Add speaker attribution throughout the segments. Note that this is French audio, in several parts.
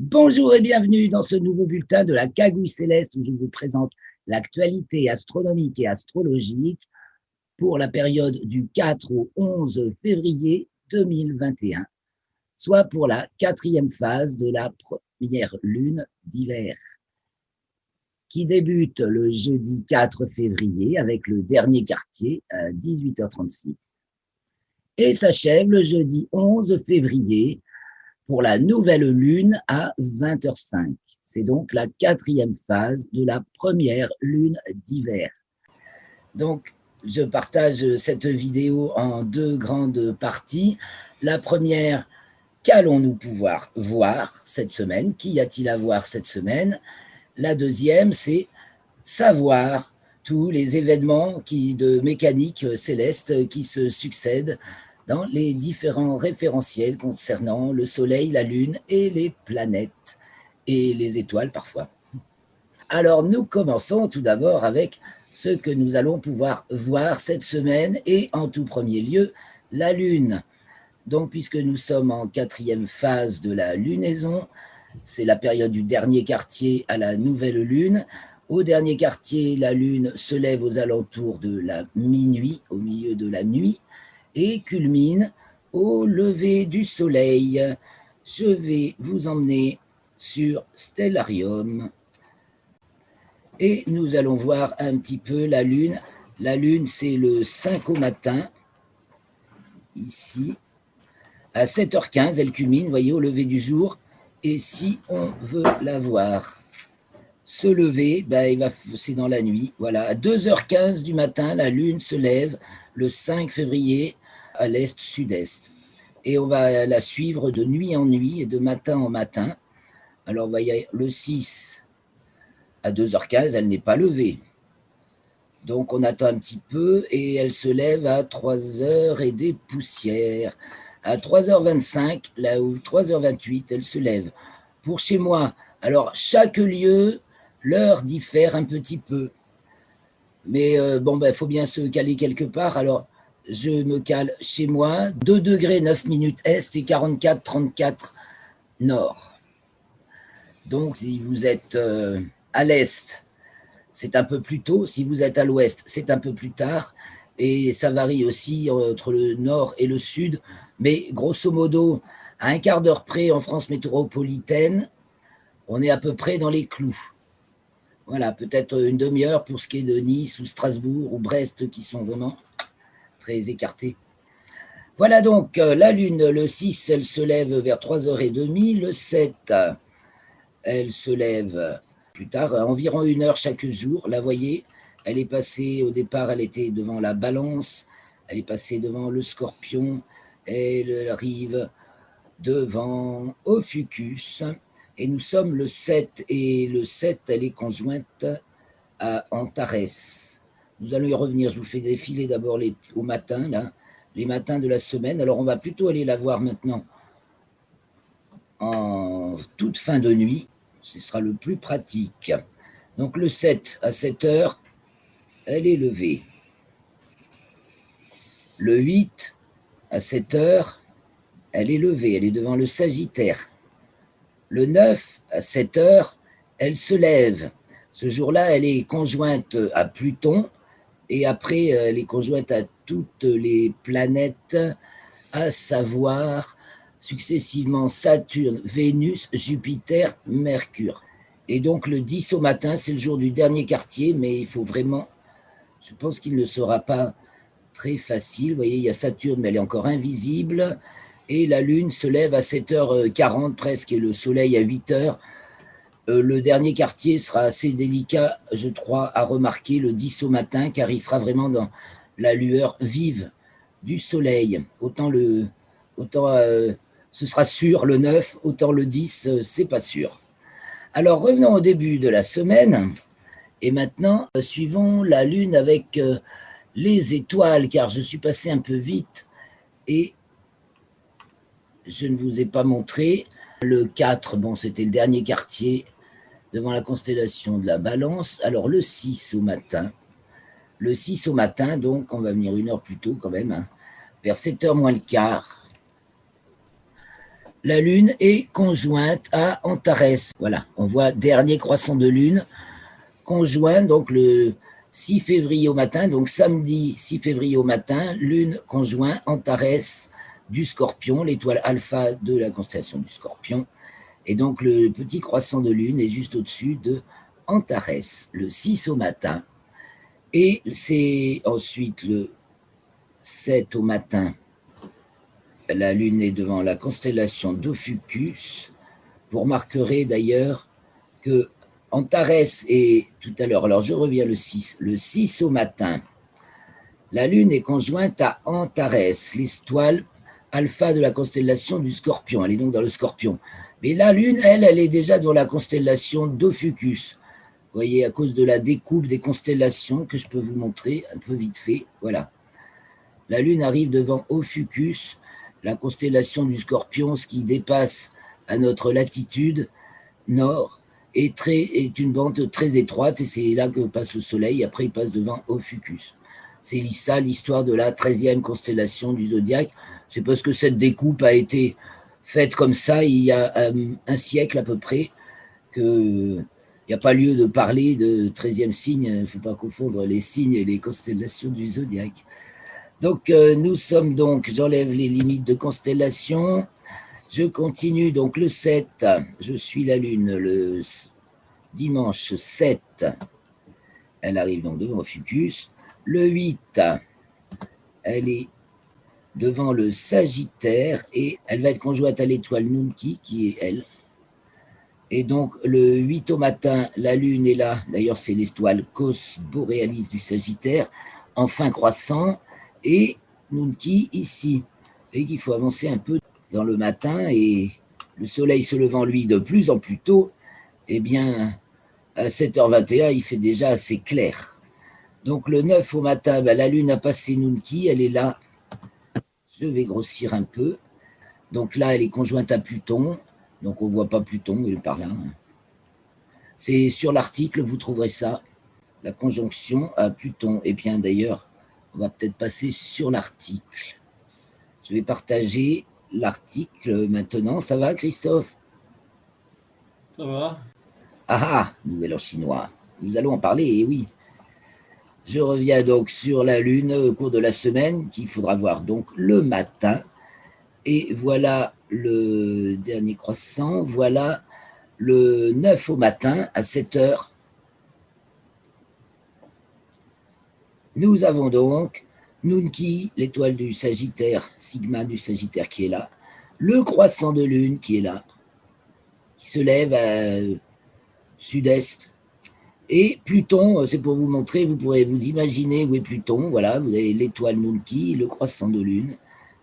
Speaker 1: Bonjour et bienvenue dans ce nouveau bulletin de la Cagouille Céleste où je vous présente l'actualité astronomique et astrologique pour la période du 4 au 11 février 2021, soit pour la quatrième phase de la première lune d'hiver, qui débute le jeudi 4 février avec le dernier quartier à 18h36 et s'achève le jeudi 11 février pour la nouvelle lune à 20h05. C'est donc la quatrième phase de la première lune d'hiver. Donc, je partage cette vidéo en deux grandes parties. La première, qu'allons-nous pouvoir voir cette semaine? Qu'y a-t-il à voir cette semaine? La deuxième, c'est savoir tous les événements de mécanique céleste qui se succèdent dans les différents référentiels concernant le Soleil, la Lune et les planètes et les étoiles parfois. Alors nous commençons tout d'abord avec ce que nous allons pouvoir voir cette semaine et en tout premier lieu la Lune. Donc puisque nous sommes en quatrième phase de la lunaison, c'est la période du dernier quartier à la nouvelle Lune. Au dernier quartier, la Lune se lève aux alentours de la minuit, au milieu de la nuit, et culmine au lever du soleil. Je vais vous emmener sur Stellarium et nous allons voir un petit peu la Lune. La Lune, c'est le 5 au matin, ici. À 7h15, elle culmine, vous voyez, au lever du jour. Et si on veut la voir se lever, c'est dans la nuit. Voilà, à 2h15 du matin, la Lune se lève le 5 février à l'est-sud-est. Et on va la suivre de nuit en nuit et de matin en matin. Alors, vous voyez, le 6 à 2h15, elle n'est pas levée. Donc, on attend un petit peu et elle se lève à 3h et des poussières. À 3h25, là où 3h28, elle se lève. Pour chez moi, alors chaque lieu, l'heure diffère un petit peu. Mais faut bien se caler quelque part. Alors, je me cale chez moi, 2 degrés 9 minutes est et 44,34 nord. Donc, si vous êtes à l'est, c'est un peu plus tôt. Si vous êtes à l'ouest, c'est un peu plus tard. Et ça varie aussi entre le nord et le sud. Mais grosso modo, à un quart d'heure près en France métropolitaine, on est à peu près dans les clous. Voilà, peut-être une demi-heure pour ce qui est de Nice ou Strasbourg ou Brest qui sont vraiment très écartés. Voilà donc la Lune, le 6, elle se lève vers 3h30. Le 7, elle se lève plus tard, environ 1 heure chaque jour. Là, voyez, elle est passée, au départ, elle était devant la Balance, elle est passée devant le Scorpion, elle arrive devant Ophiuchus, et nous sommes le 7, et le 7, elle est conjointe à Antares. Nous allons y revenir, je vous fais défiler d'abord au matin, là, les matins de la semaine. Alors on va plutôt aller la voir maintenant en toute fin de nuit, ce sera le plus pratique. Donc le 7 à 7h, elle est levée. Le 8 à 7h, elle est levée, elle est devant le Sagittaire. Le 9 à 7h, elle se lève. Ce jour-là, elle est conjointe à Pluton et après, elle est conjointe à toutes les planètes, à savoir successivement Saturne, Vénus, Jupiter, Mercure. Et donc le 10 au matin, c'est le jour du dernier quartier, mais il faut vraiment, je pense qu'il ne sera pas très facile. Vous voyez, il y a Saturne, mais elle est encore invisible. Et la Lune se lève à 7h40 presque, et le Soleil à 8h. Le dernier quartier sera assez délicat, je crois, à remarquer le 10 au matin, car il sera vraiment dans la lueur vive du Soleil. Autant ce sera sûr le 9, autant le 10, c'est pas sûr. Alors revenons au début de la semaine. Et maintenant, suivons la Lune avec les étoiles, car je suis passé un peu vite et je ne vous ai pas montré. Le 4, bon, c'était le dernier quartier devant la constellation de la Balance. Alors le 6 au matin, donc on va venir 1 heure plus tôt quand même, hein, vers 7h moins le quart. la Lune est conjointe à Antares. Voilà, on voit dernier croissant de Lune, conjoint donc le 6 février au matin, donc samedi 6 février au matin, Lune conjoint Antares du Scorpion, l'étoile alpha de la constellation du Scorpion. Et donc le petit croissant de Lune est juste au-dessus de Antares, le 6 au matin. Et c'est ensuite le 7 au matin, la Lune est devant la constellation d'Ophiuchus. Vous remarquerez d'ailleurs que Antares est tout à l'heure, alors je reviens le 6 au matin, la Lune est conjointe à Antares, l'étoile alpha de la constellation du Scorpion. Elle est donc dans le Scorpion. Mais la Lune, elle est déjà dans la constellation d'Ophiuchus. Vous voyez, à cause de la découpe des constellations que je peux vous montrer un peu vite fait. Voilà. La Lune arrive devant Ophiuchus, la constellation du Scorpion, ce qui dépasse à notre latitude nord, est une bande très étroite, et c'est là que passe le Soleil. Après, il passe devant Ophiuchus. C'est ça l'histoire de la 13e constellation du zodiaque. C'est parce que cette découpe a été faite comme ça il y a un siècle à peu près, qu'il n'y a pas lieu de parler de 13e signe. Il ne faut pas confondre les signes et les constellations du zodiaque. Donc, nous sommes donc, j'enlève les limites de constellation. Je continue donc le 7. Je suis la Lune le dimanche 7. Elle arrive donc devant Ophiuchus. Le 8, elle est devant le Sagittaire et elle va être conjointe à l'étoile Nunki qui est elle. Et donc le 8 au matin, la Lune est là. D'ailleurs, c'est l'étoile Cos Borealis du Sagittaire, en fin croissant. Et Nunki ici. Et qu'il faut avancer un peu dans le matin et le soleil se levant, lui, de plus en plus tôt, eh bien, à 7h21, il fait déjà assez clair. Donc le 9 au matin, la Lune a passé Nunki, elle est là. Je vais grossir un peu. Donc là, elle est conjointe à Pluton. Donc on ne voit pas Pluton, il est par là. C'est sur l'article, vous trouverez ça, la conjonction à Pluton. Et bien d'ailleurs, on va peut-être passer sur l'article. Je vais partager l'article maintenant. Ça va, Christophe?
Speaker 2: Ça va?
Speaker 1: Ah, nouvel en chinois. Nous allons en parler, et oui. Je reviens donc sur la Lune au cours de la semaine, qu'il faudra voir donc le matin. Et voilà le dernier croissant. Voilà le 9 au matin à 7h. Nous avons donc Nunki, l'étoile du Sagittaire, Sigma du Sagittaire qui est là. Le croissant de Lune qui est là, qui se lève à sud-est. Et Pluton, c'est pour vous montrer, vous pourrez vous imaginer où est Pluton. Voilà, vous avez l'étoile Nunki, le croissant de Lune,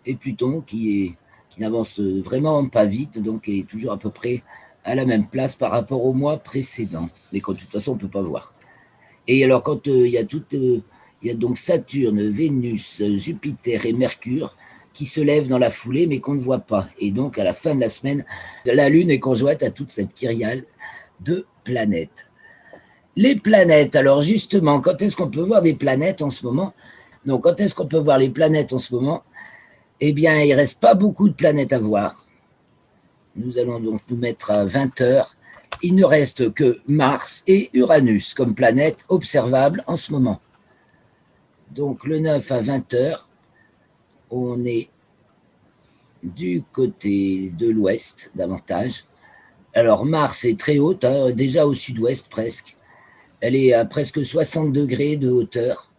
Speaker 1: et Pluton qui n'avance vraiment pas vite, donc est toujours à peu près à la même place par rapport au mois précédent. Mais de toute façon, on ne peut pas voir. Et alors, quand il y a donc Saturne, Vénus, Jupiter et Mercure qui se lèvent dans la foulée, mais qu'on ne voit pas. Et donc, à la fin de la semaine, la Lune est conjointe à toute cette kyrielle de planètes. Les planètes, alors justement, quand est-ce qu'on peut voir des planètes en ce moment? Donc, quand est-ce qu'on peut voir les planètes en ce moment? Eh bien, il ne reste pas beaucoup de planètes à voir. Nous allons donc nous mettre à 20h. Il ne reste que Mars et Uranus comme planètes observables en ce moment. Donc, le 9 à 20h, on est du côté de l'ouest davantage. Alors, Mars est très haute, hein, déjà au sud-ouest presque. Elle est à presque 60 degrés de hauteur.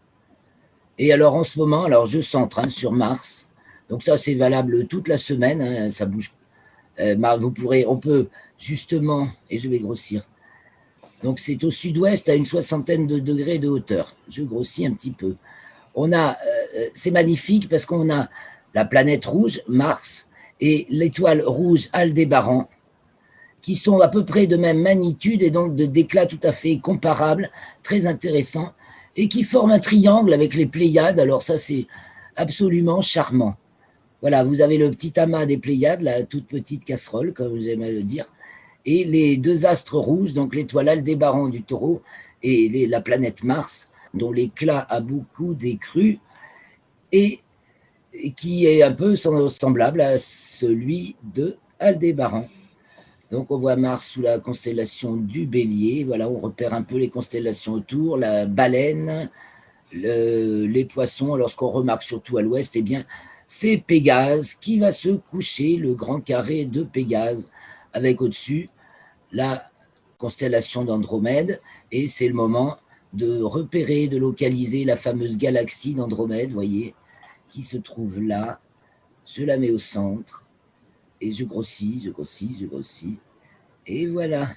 Speaker 1: Et alors en ce moment, alors je centre sur Mars. Donc ça c'est valable toute la semaine, hein, ça bouge. On peut justement, et je vais grossir. Donc c'est au sud-ouest à une 60aine de degrés de hauteur. Je grossis un petit peu. C'est magnifique parce qu'on a la planète rouge, Mars, et l'étoile rouge Aldébaran, qui sont à peu près de même magnitude et donc d'éclat tout à fait comparable, très intéressant, et qui forment un triangle avec les Pléiades. Alors ça, c'est absolument charmant. Voilà, vous avez le petit amas des Pléiades, la toute petite casserole, comme j'aime à le dire, et les deux astres rouges, donc l'étoile Aldébaran du Taureau et la planète Mars, dont l'éclat a beaucoup décru, et qui est un peu semblable à celui de Aldébaran. Donc on voit Mars sous la constellation du Bélier. Voilà, on repère un peu les constellations autour, la baleine, les poissons. Lorsqu'on remarque surtout à l'ouest, eh bien, c'est Pégase qui va se coucher, le grand carré de Pégase, avec au-dessus la constellation d'Andromède. Et c'est le moment de repérer, de localiser la fameuse galaxie d'Andromède, voyez, qui se trouve là. Je la mets au centre et je grossis, je grossis, je grossis. Et voilà.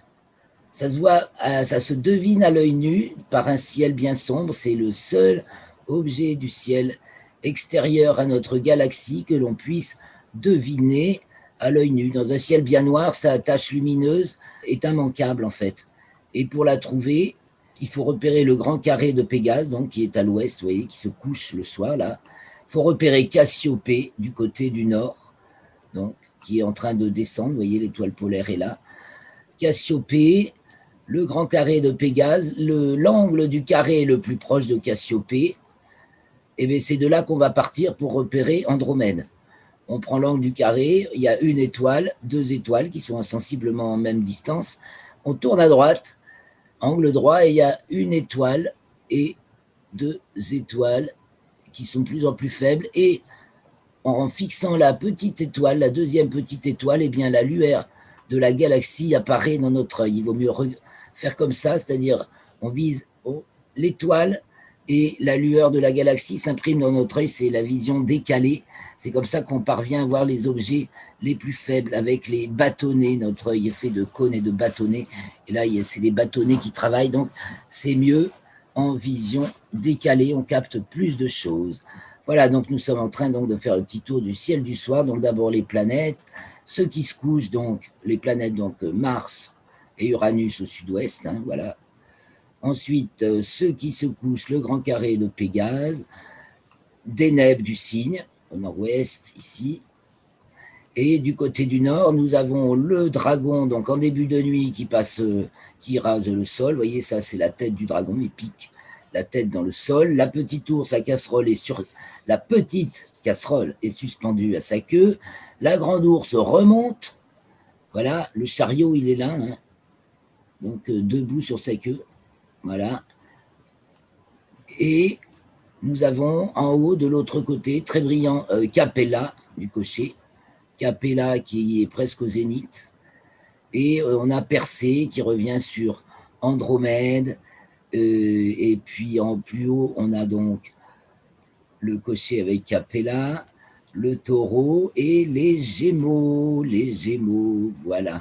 Speaker 1: Ça se voit, ça se devine à l'œil nu par un ciel bien sombre. C'est le seul objet du ciel extérieur à notre galaxie que l'on puisse deviner à l'œil nu. Dans un ciel bien noir, sa tache lumineuse est immanquable en fait. Et pour la trouver, il faut repérer le grand carré de Pégase, donc qui est à l'ouest, vous voyez, qui se couche le soir là. Il faut repérer Cassiopée du côté du nord, donc qui est en train de descendre. Vous voyez, l'étoile polaire est là. Cassiopée, le grand carré de Pégase, l'angle du carré le plus proche de Cassiopée, et bien c'est de là qu'on va partir pour repérer Andromède. On prend l'angle du carré, il y a une étoile, deux étoiles qui sont sensiblement en même distance. On tourne à droite, angle droit, et il y a une étoile et deux étoiles qui sont de plus en plus faibles. Et en fixant la petite étoile, la deuxième petite étoile, eh bien la lueur de la galaxie apparaît dans notre œil. Il vaut mieux faire comme ça, c'est-à-dire on vise l'étoile et la lueur de la galaxie s'imprime dans notre œil, c'est la vision décalée. C'est comme ça qu'on parvient à voir les objets les plus faibles avec les bâtonnets. Notre œil est fait de cônes et de bâtonnets. Et là, c'est les bâtonnets qui travaillent, donc c'est mieux en vision décalée, on capte plus de choses. Voilà, donc nous sommes en train donc de faire le petit tour du ciel du soir. Donc d'abord les planètes, ceux qui se couchent, donc les planètes, donc Mars et Uranus au sud-ouest, hein, voilà. Ensuite, ceux qui se couchent, le grand carré de Pégase, Deneb du Cygne, au nord-ouest, ici. Et du côté du nord, nous avons le dragon, donc en début de nuit, qui rase le sol. Vous voyez, ça, c'est la tête du dragon, il pique la tête dans le sol. La petite ours, la petite casserole est suspendue à sa queue. La grande ours remonte. Voilà, le chariot, il est là, hein. Donc debout sur sa queue. Voilà. Et nous avons en haut, de l'autre côté, très brillant, Capella du cocher. Capella qui est presque au zénith. Et on a Persée qui revient sur Andromède. Et puis en plus haut, on a donc le cocher avec Capella, le taureau et les gémeaux. Les gémeaux, voilà.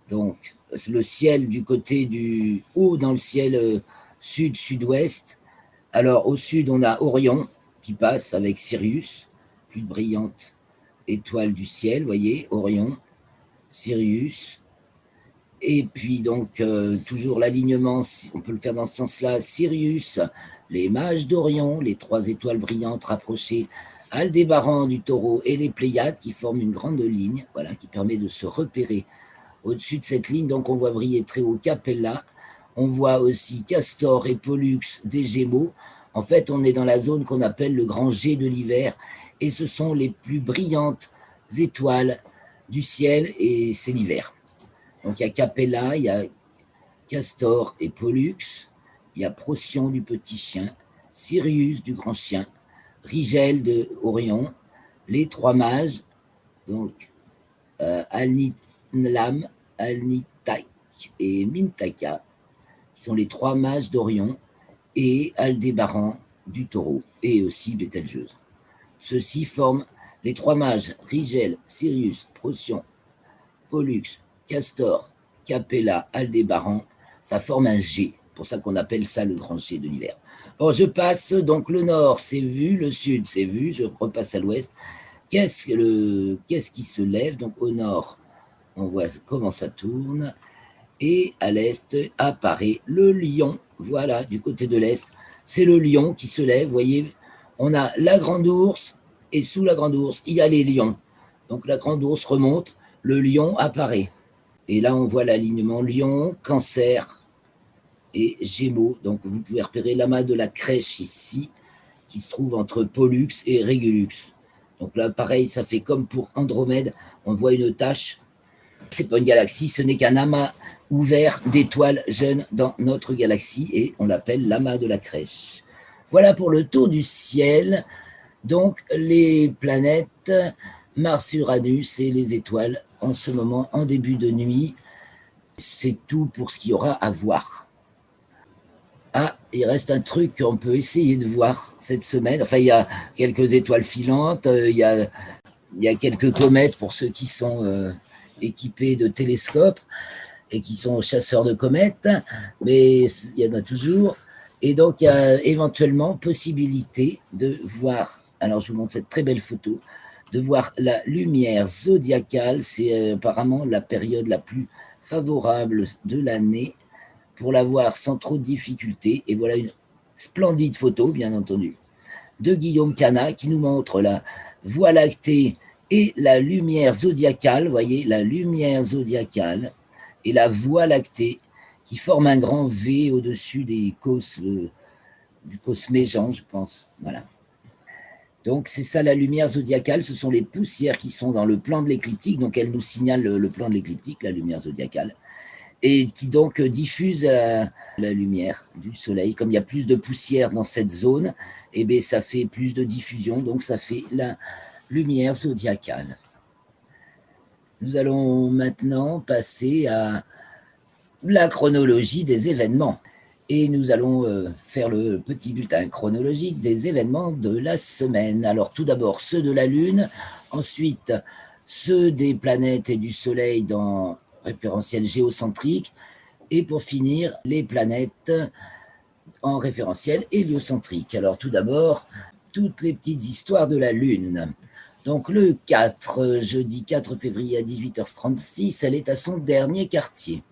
Speaker 1: Donc, le ciel du côté du haut dans le ciel sud-sud-ouest. Alors, au sud, on a Orion qui passe avec Sirius, plus brillante étoile du ciel, voyez, Orion, Sirius. Et puis, donc, toujours l'alignement, on peut le faire dans ce sens-là, Sirius, les mages d'Orion, les trois étoiles brillantes rapprochées, Aldébaran du taureau et les Pléiades qui forment une grande ligne, voilà, qui permet de se repérer au-dessus de cette ligne. Donc, on voit briller très haut Capella. On voit aussi Castor et Pollux des Gémeaux. En fait, on est dans la zone qu'on appelle le grand G de l'hiver. Et ce sont les plus brillantes étoiles du ciel et c'est l'hiver. Donc, il y a Capella, il y a Castor et Pollux, il y a Procyon du petit chien, Sirius du grand chien, Rigel de Orion, les trois mages, donc Alnilam, Alnitak et Mintaka, qui sont les trois mages d'Orion, et Aldébaran du taureau, et aussi Bételgeuse. Ceux-ci forment les trois mages, Rigel, Sirius, Procyon, Pollux, Castor, Capella, Aldébaran, ça forme un G, pour ça qu'on appelle ça le grand G de l'hiver. Bon, je passe, donc le nord c'est vu, le sud c'est vu, je repasse à l'ouest. Qu'est-ce qui se lève? Donc au nord, on voit comment ça tourne, et à l'est apparaît le lion, voilà, du côté de l'est, c'est le lion qui se lève, vous voyez, on a la grande ours, et sous la grande ours, il y a les lions. Donc la grande ours remonte, le lion apparaît. Et là, on voit l'alignement lion, cancer et gémeaux. Donc vous pouvez repérer l'amas de la crèche ici, qui se trouve entre Pollux et Régulus. Donc là, pareil, ça fait comme pour Andromède, on voit une tache. Ce n'est pas une galaxie, ce n'est qu'un amas ouvert d'étoiles jeunes dans notre galaxie et on l'appelle l'amas de la crèche. Voilà pour le tour du ciel. Donc les planètes, Mars, Uranus et les étoiles en ce moment, en début de nuit. C'est tout pour ce qu'il y aura à voir. Ah, il reste un truc qu'on peut essayer de voir cette semaine. Enfin, il y a quelques étoiles filantes, il y a quelques comètes pour ceux qui sont équipés de télescopes et qui sont chasseurs de comètes, mais il y en a toujours. Et donc, il y a éventuellement possibilité de voir, alors je vous montre cette très belle photo, de voir la lumière zodiacale. C'est apparemment la période la plus favorable de l'année pour la voir sans trop de difficulté. Et voilà une splendide photo, bien entendu, de Guillaume Canas qui nous montre la Voie lactée et la lumière zodiacale. Vous voyez, la lumière zodiacale et la Voie lactée qui forment un grand V au-dessus des du cos Méjean, je pense. Voilà. Donc, c'est ça la lumière zodiacale. Ce sont les poussières qui sont dans le plan de l'écliptique. Donc, elles nous signalent le plan de l'écliptique, la lumière zodiacale, et qui donc diffuse la lumière du soleil. Comme il y a plus de poussière dans cette zone, eh bien, ça fait plus de diffusion, donc ça fait la lumière zodiacale. Nous allons maintenant passer à la chronologie des événements. Et nous allons faire le petit bulletin chronologique des événements de la semaine. Alors tout d'abord ceux de la Lune, ensuite ceux des planètes et du Soleil dans référentiel géocentrique, et pour finir, les planètes en référentiel héliocentrique. Alors tout d'abord, toutes les petites histoires de la Lune. Donc le 4, jeudi 4 février à 18h36, elle est à son dernier quartier.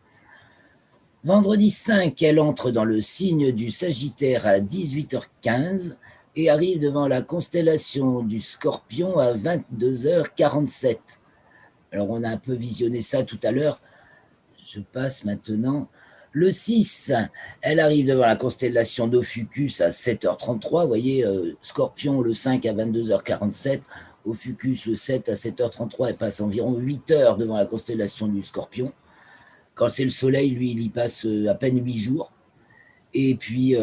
Speaker 1: Vendredi 5, elle entre dans le signe du Sagittaire à 18h15 et arrive devant la constellation du Scorpion à 22h47. Alors, on a un peu visionné ça tout à l'heure. Je passe maintenant. Le 6, elle arrive devant la constellation d'Ophiuchus à 7h33. Vous voyez, Scorpion le 5 à 22h47. Ophiuchus le 7 à 7h33. Elle passe environ 8 heures devant la constellation du Scorpion. Quand c'est le Soleil, lui, il y passe à peine 8 jours. Et puis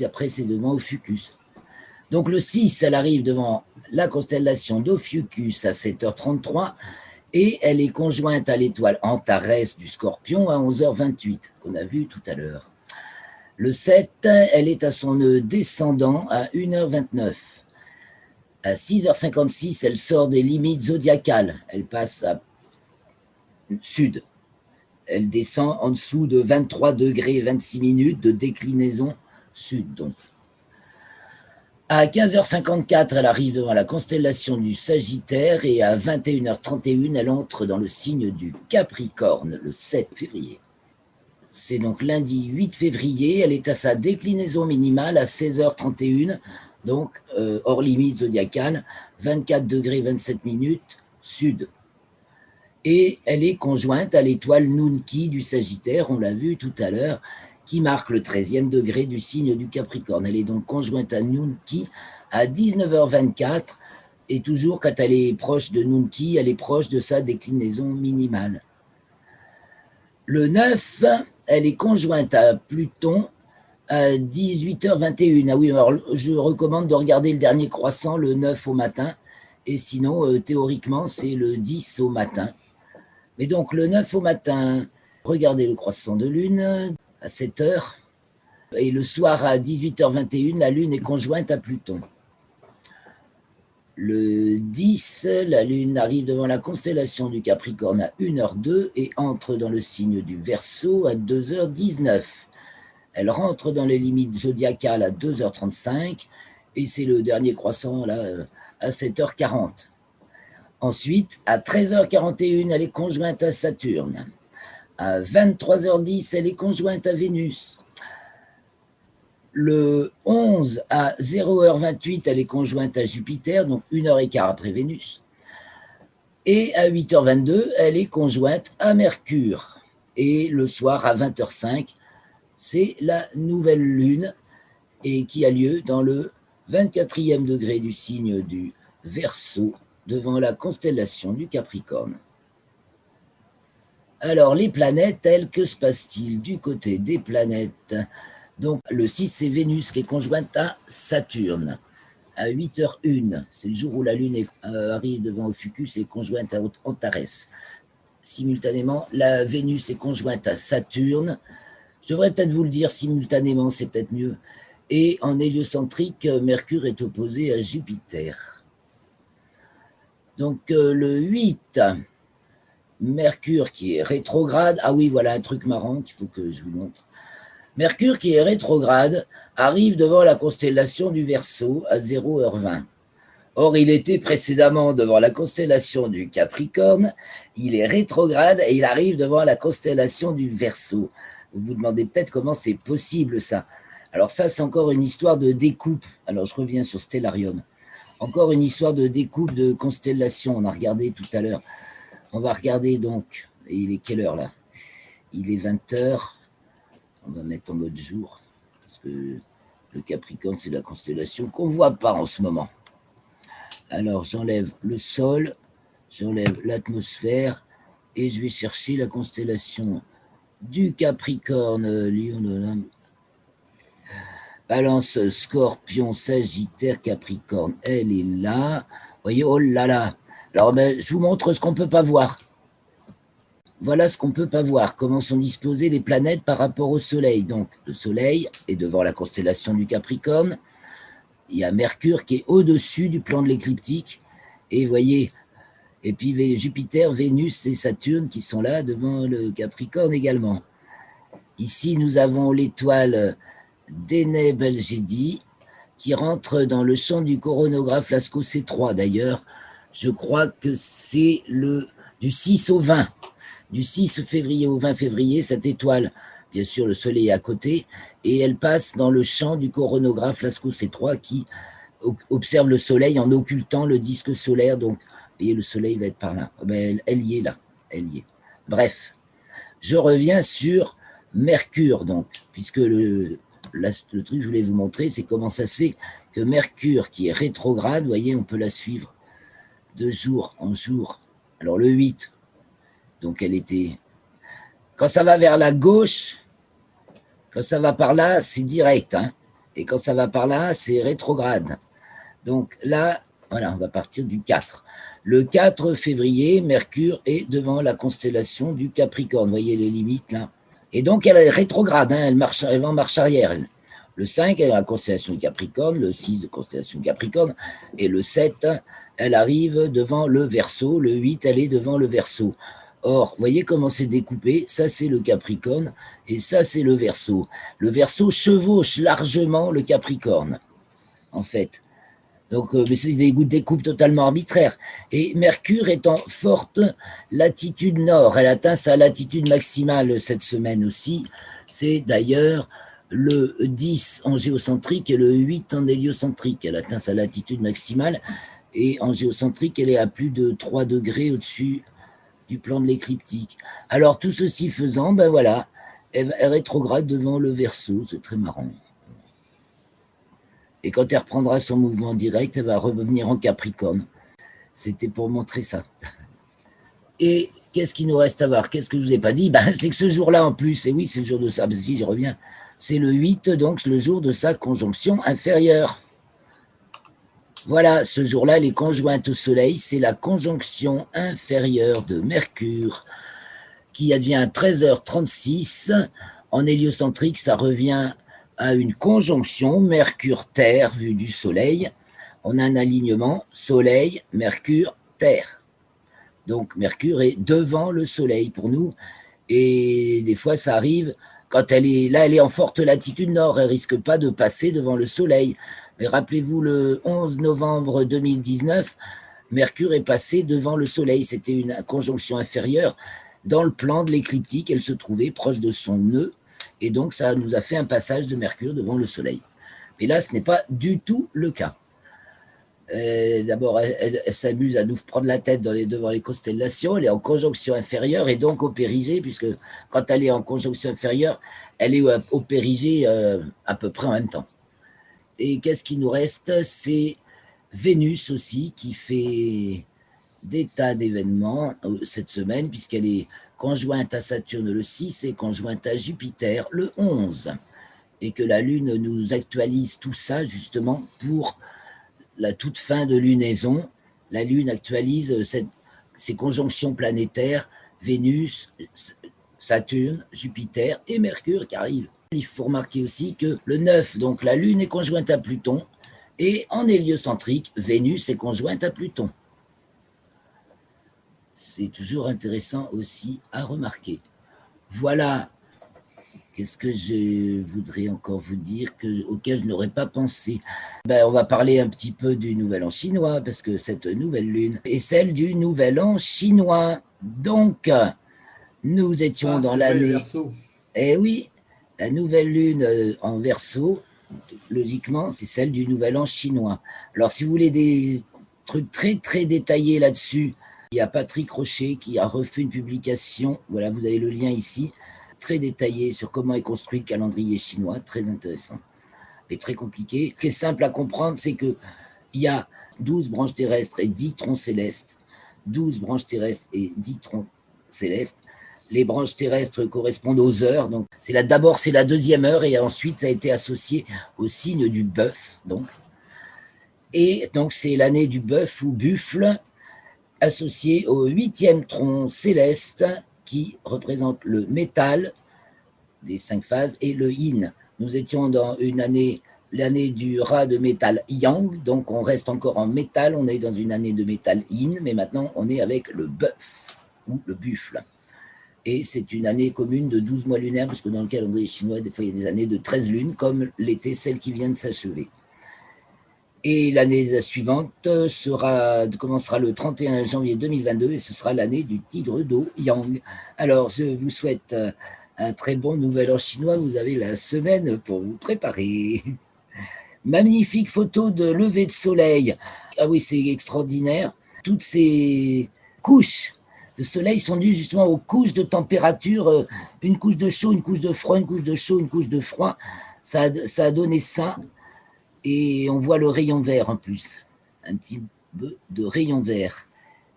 Speaker 1: après, c'est devant Ophiuchus. Donc le 6, elle arrive devant la constellation d'Ophiuchus à 7h33 et elle est conjointe à l'étoile Antares du Scorpion à 11h28, qu'on a vu tout à l'heure. Le 7, elle est à son nœud descendant à 1h29. À 6h56, elle sort des limites zodiacales. Elle passe à sud. Elle descend en dessous de 23 degrés 26 minutes de déclinaison sud, donc. À 15h54, elle arrive devant la constellation du Sagittaire et à 21h31, elle entre dans le signe du Capricorne, le 7 février. C'est donc lundi 8 février, elle est à sa déclinaison minimale à 16h31, donc hors limite zodiacale, 24 degrés 27 minutes sud. Et elle est conjointe à l'étoile Nunki du Sagittaire, on l'a vu tout à l'heure, qui marque le 13e degré du signe du Capricorne. Elle est donc conjointe à Nunki à 19h24, et toujours quand elle est proche de Nunki, elle est proche de sa déclinaison minimale. Le 9, elle est conjointe à Pluton à 18h21. Ah oui, alors je recommande de regarder le dernier croissant le 9 au matin, et sinon, théoriquement, c'est le 10 au matin. Mais donc, le 9 au matin, regardez le croissant de lune à 7h. Et le soir à 18h21, la lune est conjointe à Pluton. Le 10, la lune arrive devant la constellation du Capricorne à 1h02 et entre dans le signe du Verseau à 2h19. Elle rentre dans les limites zodiacales à 2h35 et c'est le dernier croissant là à 7h40. Ensuite, à 13h41, elle est conjointe à Saturne. À 23h10, elle est conjointe à Vénus. Le 11 à 0h28, elle est conjointe à Jupiter, donc 1h15 après Vénus. Et à 8h22, elle est conjointe à Mercure. Et le soir à 20h05, c'est la nouvelle lune et qui a lieu dans le 24e degré du signe du Verseau, devant la constellation du Capricorne. Alors, les planètes, elles, que se passe-t-il du côté des planètes? Donc, le 6, c'est Vénus qui est conjointe à Saturne. À 8h01, c'est le jour où la Lune arrive devant Ophiuchus et conjointe à Antares. Simultanément, la Vénus est conjointe à Saturne. Je devrais peut-être vous le dire simultanément, c'est peut-être mieux. Et en héliocentrique, Mercure est opposé à Jupiter. Donc, le 8, Mercure qui est rétrograde. Ah oui, voilà un truc marrant qu'il faut que je vous montre. Mercure qui est rétrograde arrive devant la constellation du Verseau à 0h20. Or, il était précédemment devant la constellation du Capricorne, il est rétrograde et il arrive devant la constellation du Verseau. Vous vous demandez peut-être comment c'est possible ça. Alors ça, c'est encore une histoire de découpe. Alors, je reviens sur Stellarium. Encore une histoire de découpe de constellations. On a regardé tout à l'heure. On va regarder donc. Et il est quelle heure là? Il est 20h. On va mettre en mode jour, parce que le Capricorne, c'est la constellation qu'on ne voit pas en ce moment. Alors, j'enlève le Sol, j'enlève l'atmosphère, et je vais chercher la constellation du Capricorne, Lion, Balance, Scorpion, Sagittaire, Capricorne. Elle est là. Vous voyez, oh là là. Alors, je vous montre ce qu'on ne peut pas voir. Voilà ce qu'on ne peut pas voir, comment sont disposées les planètes par rapport au Soleil. Donc, le Soleil est devant la constellation du Capricorne. Il y a Mercure qui est au-dessus du plan de l'écliptique. Et vous voyez, et puis Jupiter, Vénus et Saturne qui sont là devant le Capricorne également. Ici, nous avons l'étoile Deneb Algédi qui rentre dans le champ du coronographe Lascaux C3. D'ailleurs, je crois que c'est du 6 au 20. Du 6 février au 20 février, cette étoile, bien sûr, le Soleil est à côté, et elle passe dans le champ du coronographe Lascaux C3 qui observe le Soleil en occultant le disque solaire. Donc, vous voyez, le Soleil va être par là. Elle y est là. Elle y est. Bref, je reviens sur Mercure, donc, puisque le truc que je voulais vous montrer, c'est comment ça se fait que Mercure, qui est rétrograde, vous voyez, on peut la suivre de jour en jour. Alors, le 8, donc elle était... Quand ça va vers la gauche, quand ça va par là, c'est direct. Hein, et quand ça va par là, c'est rétrograde. Donc là, voilà, on va partir du 4. Le 4 février, Mercure est devant la constellation du Capricorne. Vous voyez les limites là. Et donc elle est rétrograde, hein, elle va en marche arrière. Elle. Le 5, elle est dans la constellation du Capricorne. Le 6, de constellation du Capricorne. Et le 7, elle arrive devant le Verseau. Le 8, elle est devant le Verseau. Or, vous voyez comment c'est découpé. Ça, c'est le Capricorne et ça, c'est le Verseau. Le Verseau chevauche largement le Capricorne, en fait. Donc, mais c'est des découpes totalement arbitraires. Et Mercure est en forte latitude nord. Elle atteint sa latitude maximale cette semaine aussi. C'est d'ailleurs le 10 en géocentrique et le 8 en héliocentrique. Elle atteint sa latitude maximale. Et en géocentrique, elle est à plus de 3 degrés au-dessus du plan de l'écliptique. Alors, tout ceci faisant, ben voilà, elle rétrograde devant le Verseau, c'est très marrant. Et quand elle reprendra son mouvement direct, elle va revenir en Capricorne. C'était pour montrer ça. Et qu'est-ce qu'il nous reste à voir? Qu'est-ce que je ne vous ai pas dit? Ben, c'est que ce jour-là, en plus, et oui, c'est le jour de ça, si j'y reviens, c'est le 8, donc le jour de sa conjonction inférieure. Voilà, ce jour-là, les conjointes au Soleil, c'est la conjonction inférieure de Mercure qui advient à 13h36. En héliocentrique, ça revient à une conjonction Mercure-Terre vue du Soleil. On a un alignement Soleil, Mercure, Terre. Donc, Mercure est devant le Soleil pour nous. Et des fois, ça arrive, quand elle est en forte latitude nord, elle ne risque pas de passer devant le Soleil. Mais rappelez-vous, le 11 novembre 2019, Mercure est passé devant le Soleil. C'était une conjonction inférieure. Dans le plan de l'écliptique, elle se trouvait proche de son nœud. Et donc, ça nous a fait un passage de Mercure devant le Soleil. Mais là, ce n'est pas du tout le cas. D'abord, elle s'amuse à nous prendre la tête devant les constellations. Elle est en conjonction inférieure et donc au périgée, puisque quand elle est en conjonction inférieure, elle est au périgée à peu près en même temps. Et qu'est-ce qui nous reste? C'est Vénus aussi, qui fait des tas d'événements cette semaine, puisqu'elle est conjointe à Saturne le 6 et conjointe à Jupiter le 11. Et que la Lune nous actualise tout ça justement pour la toute fin de lunaison. La Lune actualise ces conjonctions planétaires, Vénus, Saturne, Jupiter et Mercure qui arrivent. Il faut remarquer aussi que le 9, donc la Lune est conjointe à Pluton, et en héliocentrique, Vénus est conjointe à Pluton. C'est toujours intéressant aussi à remarquer. Voilà, qu'est-ce que je voudrais encore vous dire auquel je n'aurais pas pensé. On va parler un petit peu du Nouvel An chinois, parce que cette nouvelle lune est celle du Nouvel An chinois. Donc, nous étions dans l'année... Eh oui, la nouvelle lune en Verseau, logiquement, c'est celle du Nouvel An chinois. Alors, si vous voulez des trucs très, très détaillés là-dessus, il y a Patrick Rocher qui a refait une publication, voilà, vous avez le lien ici, très détaillé sur comment est construit le calendrier chinois, très intéressant, mais très compliqué. Ce qui est simple à comprendre, c'est qu'il y a 12 branches terrestres et 10 troncs célestes, 12 branches terrestres et 10 troncs célestes. Les branches terrestres correspondent aux heures, donc d'abord c'est la deuxième heure, et ensuite ça a été associé au signe du bœuf, et donc c'est l'année du bœuf ou buffle, associé au 8e tronc céleste qui représente le métal des 5 phases et le yin. Nous étions dans l'année du rat de métal yang, donc on reste encore en métal, on est dans une année de métal yin, mais maintenant on est avec le bœuf ou le buffle. Et c'est une année commune de 12 mois lunaires, parce que dans le calendrier chinois, des fois il y a des années de 13 lunes, comme l'été, celle qui vient de s'achever. Et l'année suivante commencera le 31 janvier 2022 et ce sera l'année du tigre d'eau Yang. Alors, je vous souhaite un très bon nouvel an chinois. Vous avez la semaine pour vous préparer. Magnifique photo de lever de soleil. Ah oui, c'est extraordinaire. Toutes ces couches de soleil sont dues justement aux couches de température. Une couche de chaud, une couche de froid, une couche de chaud, une couche de froid. Ça a donné ça. Et on voit le rayon vert en plus, un petit peu de rayon vert.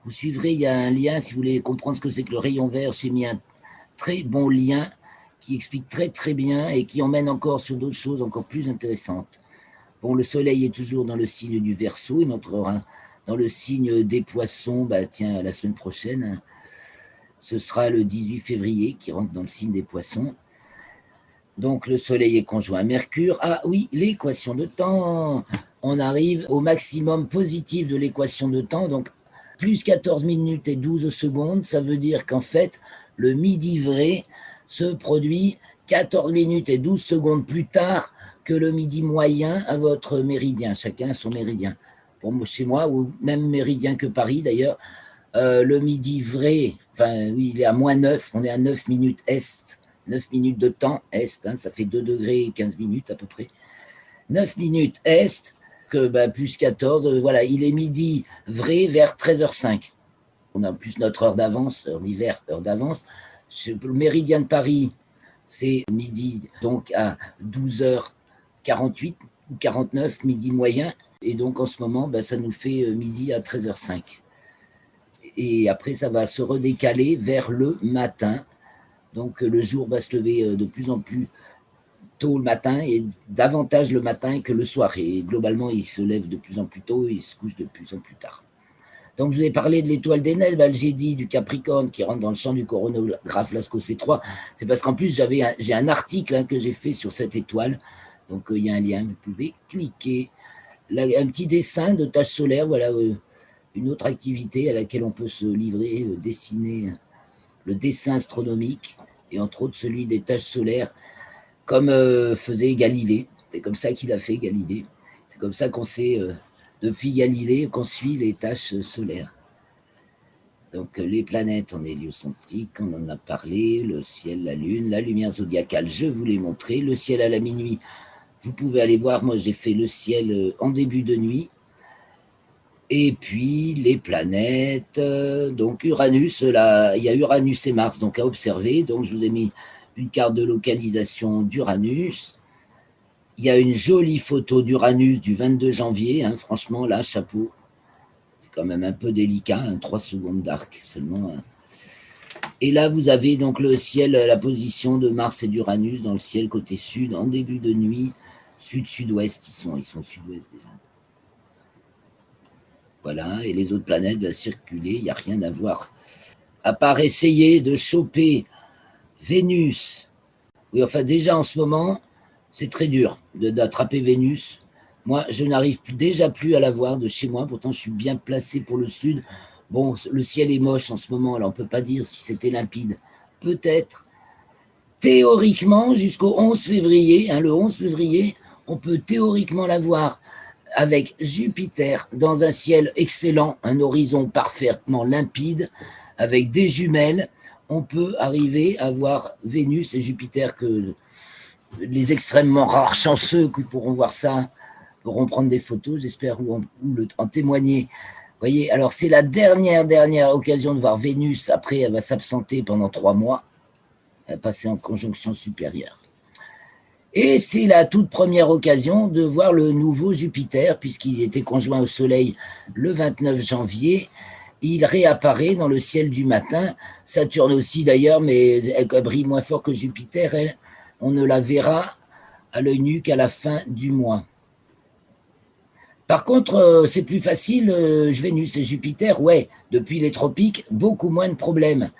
Speaker 1: Vous suivrez, il y a un lien, si vous voulez comprendre ce que c'est que le rayon vert, j'ai mis un très bon lien qui explique très très bien et qui emmène encore sur d'autres choses encore plus intéressantes. Bon, le soleil est toujours dans le signe du Verseau, il entrera dans le signe des Poissons, tiens, la semaine prochaine, ce sera le 18 février qui rentre dans le signe des Poissons. Donc, le soleil est conjoint à Mercure. Ah oui, l'équation de temps. On arrive au maximum positif de l'équation de temps. Donc, plus 14 minutes et 12 secondes, ça veut dire qu'en fait, le midi vrai se produit 14 minutes et 12 secondes plus tard que le midi moyen à votre méridien. Chacun a son méridien. Pour moi, chez moi, ou même méridien que Paris d'ailleurs, le midi vrai, oui, il est à -9, on est à 9 minutes est. 9 minutes de temps est, ça fait 2 degrés et 15 minutes à peu près. 9 minutes est, que plus 14, voilà, il est midi vrai vers 13h05. On a plus notre heure d'avance, heure d'hiver, heure d'avance. Le méridien de Paris, c'est midi donc à 12h48 ou 49, midi moyen. Et donc en ce moment, ça nous fait midi à 13h05. Et après, ça va se redécaler vers le matin. Donc le jour va se lever de plus en plus tôt le matin et davantage le matin que le soir. Et globalement, il se lève de plus en plus tôt et il se couche de plus en plus tard. Donc je vous ai parlé de l'étoile d'Enel, Algédie, du Capricorne, qui rentre dans le champ du coronographe Lascaux C3. C'est parce qu'en plus, j'ai un article que j'ai fait sur cette étoile. Donc il y a un lien, vous pouvez cliquer. Là, un petit dessin de taches solaires, voilà une autre activité à laquelle on peut se livrer, dessiner le dessin astronomique, et entre autres celui des taches solaires, comme faisait Galilée. C'est comme ça qu'il a fait, Galilée. C'est comme ça qu'on sait, depuis Galilée, qu'on suit les taches solaires. Donc les planètes en héliocentrique, on en a parlé, le ciel, la lune, la lumière zodiacale, je vous l'ai montré, le ciel à la minuit, vous pouvez aller voir, moi j'ai fait le ciel en début de nuit. Et puis les planètes, donc Uranus, là, il y a Uranus et Mars donc à observer. Donc je vous ai mis une carte de localisation d'Uranus. Il y a une jolie photo d'Uranus du 22 janvier, hein, franchement, là, chapeau. C'est quand même un peu délicat, hein, 3 secondes d'arc seulement. Hein. Et là, vous avez donc le ciel, la position de Mars et d'Uranus dans le ciel côté sud, en début de nuit, sud-sud-ouest, ils sont sud-ouest déjà. Voilà, et les autres planètes doivent circuler, il n'y a rien à voir. À part essayer de choper Vénus. Oui, enfin déjà en ce moment, c'est très dur d'attraper Vénus. Moi, je n'arrive déjà plus à la voir de chez moi, pourtant je suis bien placé pour le sud. Bon, le ciel est moche en ce moment, alors on ne peut pas dire si c'était limpide. Peut-être. Théoriquement, jusqu'au 11 février, hein, le 11 février, on peut théoriquement la voir avec Jupiter dans un ciel excellent, un horizon parfaitement limpide, avec des jumelles. On peut arriver à voir Vénus et Jupiter, que les extrêmement rares chanceux qui pourront voir ça pourront prendre des photos, j'espère, ou en témoigner. Vous voyez, alors c'est la dernière occasion de voir Vénus. Après, elle va s'absenter pendant 3 mois. Elle va passer en conjonction supérieure. Et c'est la toute première occasion de voir le nouveau Jupiter, puisqu'il était conjoint au Soleil le 29 janvier. Il réapparaît dans le ciel du matin. Saturne aussi d'ailleurs, mais elle brille moins fort que Jupiter. Elle, on ne la verra à l'œil nu qu'à la fin du mois. Par contre, c'est plus facile, Vénus et Jupiter, ouais, depuis les tropiques, beaucoup moins de problèmes.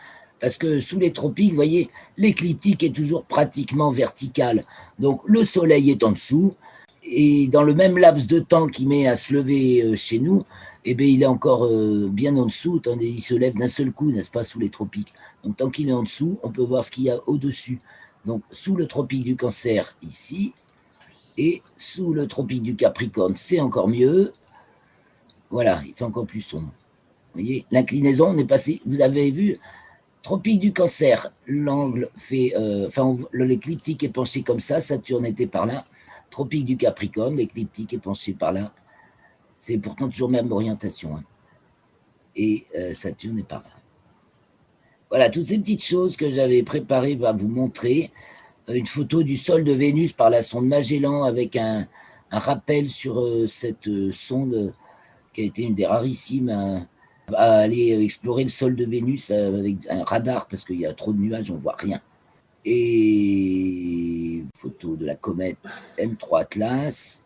Speaker 1: Parce que sous les tropiques, vous voyez, l'écliptique est toujours pratiquement verticale. Donc le Soleil est en dessous, et dans le même laps de temps qu'il met à se lever chez nous, eh bien, il est encore bien en dessous, tandis qu'il se lève d'un seul coup, n'est-ce pas, sous les tropiques. Donc tant qu'il est en dessous, on peut voir ce qu'il y a au-dessus. Donc sous le tropique du Cancer, ici, et sous le tropique du Capricorne, c'est encore mieux. Voilà, il fait encore plus sombre. Vous voyez, l'inclinaison, on est passé, vous avez vu, tropique du Cancer, l'angle fait, l'écliptique est penché comme ça, Saturne était par là. Tropique du Capricorne, l'écliptique est penché par là. C'est pourtant toujours même orientation. Hein. Et Saturne est par là. Voilà, toutes ces petites choses que j'avais préparées à vous montrer. Une photo du sol de Vénus par la sonde Magellan avec un rappel sur cette sonde qui a été une des rarissimes à aller explorer le sol de Vénus avec un radar parce qu'il y a trop de nuages, on ne voit rien. Et photo de la comète M3 Atlas.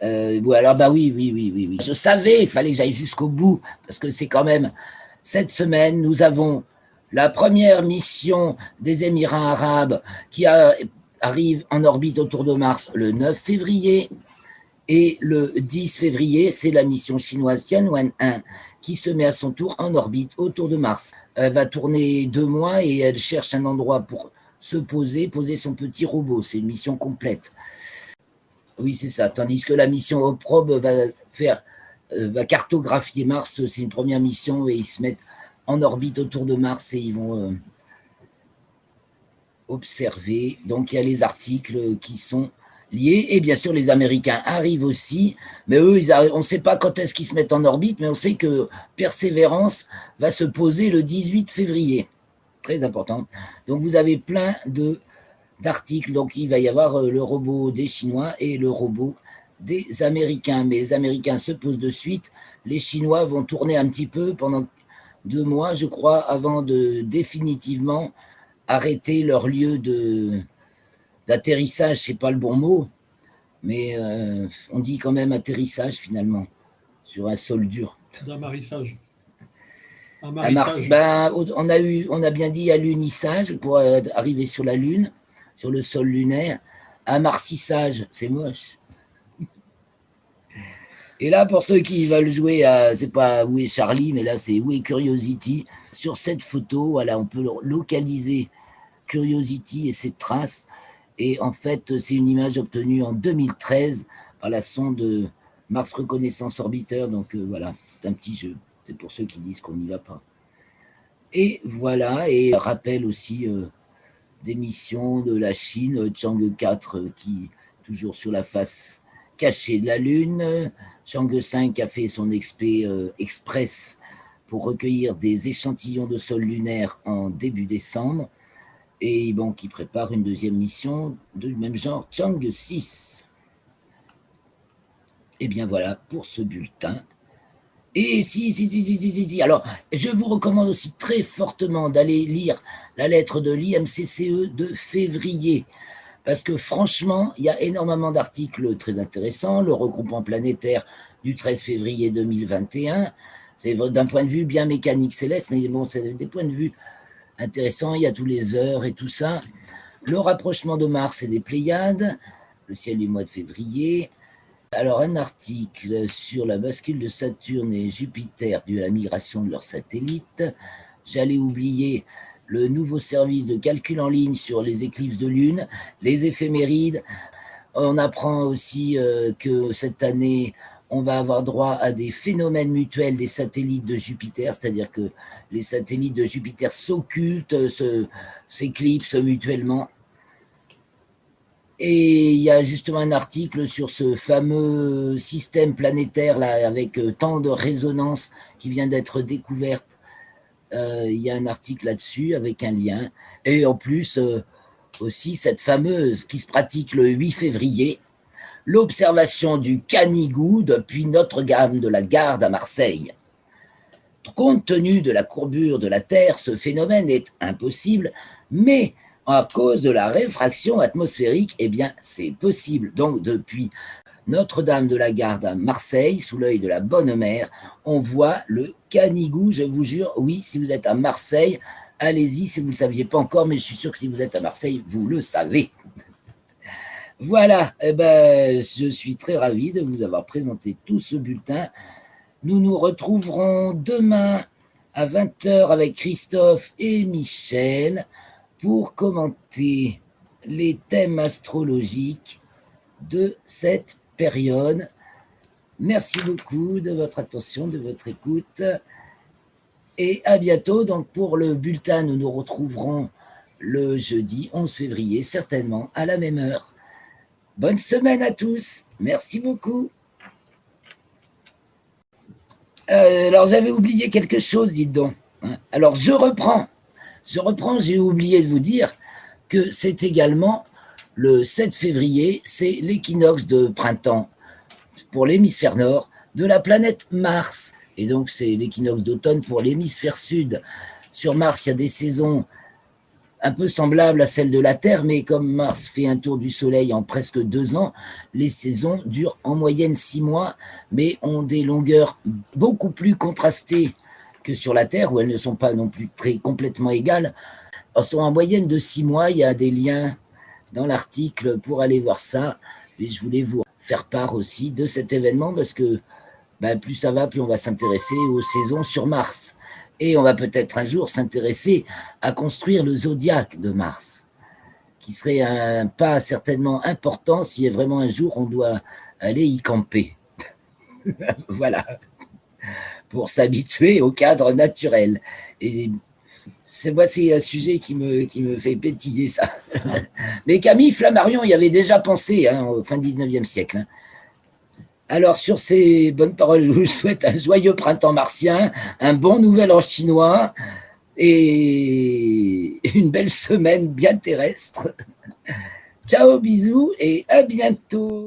Speaker 1: Alors bah oui. Je savais qu'il fallait que j'aille jusqu'au bout parce que c'est quand même cette semaine, nous avons la première mission des Émirats arabes qui arrive en orbite autour de Mars le 9 février. Et le 10 février, c'est la mission chinoise Tianwen-1 qui se met à son tour en orbite autour de Mars. Elle va tourner 2 mois et elle cherche un endroit pour se poser son petit robot. C'est une mission complète. Oui, c'est ça. Tandis que la mission Oprobe va cartographier Mars. C'est une première mission et ils se mettent en orbite autour de Mars et ils vont observer. Donc, il y a les articles qui sont liés. Et bien sûr, les Américains arrivent aussi. Mais eux, on ne sait pas quand est-ce qu'ils se mettent en orbite, mais on sait que Persévérance va se poser le 18 février. Très important. Donc, vous avez plein d'articles. Donc, il va y avoir le robot des Chinois et le robot des Américains. Mais les Américains se posent de suite. Les Chinois vont tourner un petit peu pendant 2 mois, je crois, avant de définitivement arrêter leur lieu d'atterrissage. C'est pas le bon mot, mais on dit quand même atterrissage finalement sur un sol dur.
Speaker 2: D'amarrissage.
Speaker 1: On a bien dit alunissage pour arriver sur la Lune, sur le sol lunaire. Amarcissage, c'est moche. Et là, pour ceux qui veulent jouer à, c'est pas Où est Charlie, mais là, c'est Où est Curiosity. Sur cette photo, voilà, on peut localiser Curiosity et ses traces. Et en fait, c'est une image obtenue en 2013 par la sonde Mars Reconnaissance Orbiter. Donc voilà, c'est un petit jeu. C'est pour ceux qui disent qu'on n'y va pas. Et voilà, et rappel aussi des missions de la Chine, Chang'e 4 qui toujours sur la face cachée de la Lune, Chang'e 5 a fait son expé express pour recueillir des échantillons de sol lunaire en début décembre, et bon, qui prépare une deuxième mission du même genre, Chang 6. Et bien voilà pour ce bulletin. Et si. Alors, je vous recommande aussi très fortement d'aller lire la lettre de l'IMCCE de février. Parce que franchement, il y a énormément d'articles très intéressants. Le regroupement planétaire du 13 février 2021, c'est d'un point de vue bien mécanique céleste, mais bon, c'est des points de vue intéressants. Il y a tous les heures et tout ça. Le rapprochement de Mars et des Pléiades, le ciel du mois de février. Alors, un article sur la bascule de Saturne et Jupiter due à la migration de leurs satellites. J'allais oublier le nouveau service de calcul en ligne sur les éclipses de lune, les éphémérides. On apprend aussi que cette année, on va avoir droit à des phénomènes mutuels des satellites de Jupiter, c'est-à-dire que les satellites de Jupiter s'occultent, s'éclipsent mutuellement. Et il y a justement un article sur ce fameux système planétaire là, avec tant de résonances qui vient d'être découverte. Il y a un article là-dessus avec un lien. Et en plus, aussi cette fameuse qui se pratique le 8 février, l'observation du Canigou depuis Notre-Dame de la Garde à Marseille. Compte tenu de la courbure de la Terre, ce phénomène est impossible, mais à cause de la réfraction atmosphérique, eh bien, c'est possible. Donc, depuis Notre-Dame de la Garde à Marseille, sous l'œil de la bonne mère, on voit le Canigou, je vous jure. Oui, si vous êtes à Marseille, allez-y, si vous ne le saviez pas encore, mais je suis sûr que si vous êtes à Marseille, vous le savez. Voilà, eh ben, je suis très ravi de vous avoir présenté tout ce bulletin. Nous nous retrouverons demain à 20h avec Christophe et Michel pour commenter les thèmes astrologiques de cette période. Merci beaucoup de votre attention, de votre écoute. Et à bientôt. Donc pour le bulletin, nous nous retrouverons le jeudi 11 février, certainement à la même heure. Bonne semaine à tous. Merci beaucoup. Alors j'avais oublié quelque chose, dites donc. Alors je reprends, j'ai oublié de vous dire que c'est également le 7 février, c'est l'équinoxe de printemps pour l'hémisphère nord de la planète Mars. Et donc c'est l'équinoxe d'automne pour l'hémisphère sud. Sur Mars, il y a des saisons un peu semblables à celles de la Terre, mais comme Mars fait un tour du Soleil en presque 2 ans, les saisons durent en moyenne 6 mois, mais ont des longueurs beaucoup plus contrastées que sur la Terre, où elles ne sont pas non plus complètement égales. Elles sont en moyenne de 6 mois, il y a des liens dans l'article pour aller voir ça, et je voulais vous faire part aussi de cet événement, parce que plus ça va, plus on va s'intéresser aux saisons sur Mars. Et on va peut-être un jour s'intéresser à construire le zodiaque de Mars, qui serait un pas certainement important si vraiment un jour on doit aller y camper. Voilà, pour s'habituer au cadre naturel. Et c'est un sujet qui me fait pétiller, ça. Mais Camille Flammarion y avait déjà pensé, au fin 19e siècle. Alors, sur ces bonnes paroles, je vous souhaite un joyeux printemps martien, un bon nouvel an chinois et une belle semaine bien terrestre. Ciao, bisous et à bientôt.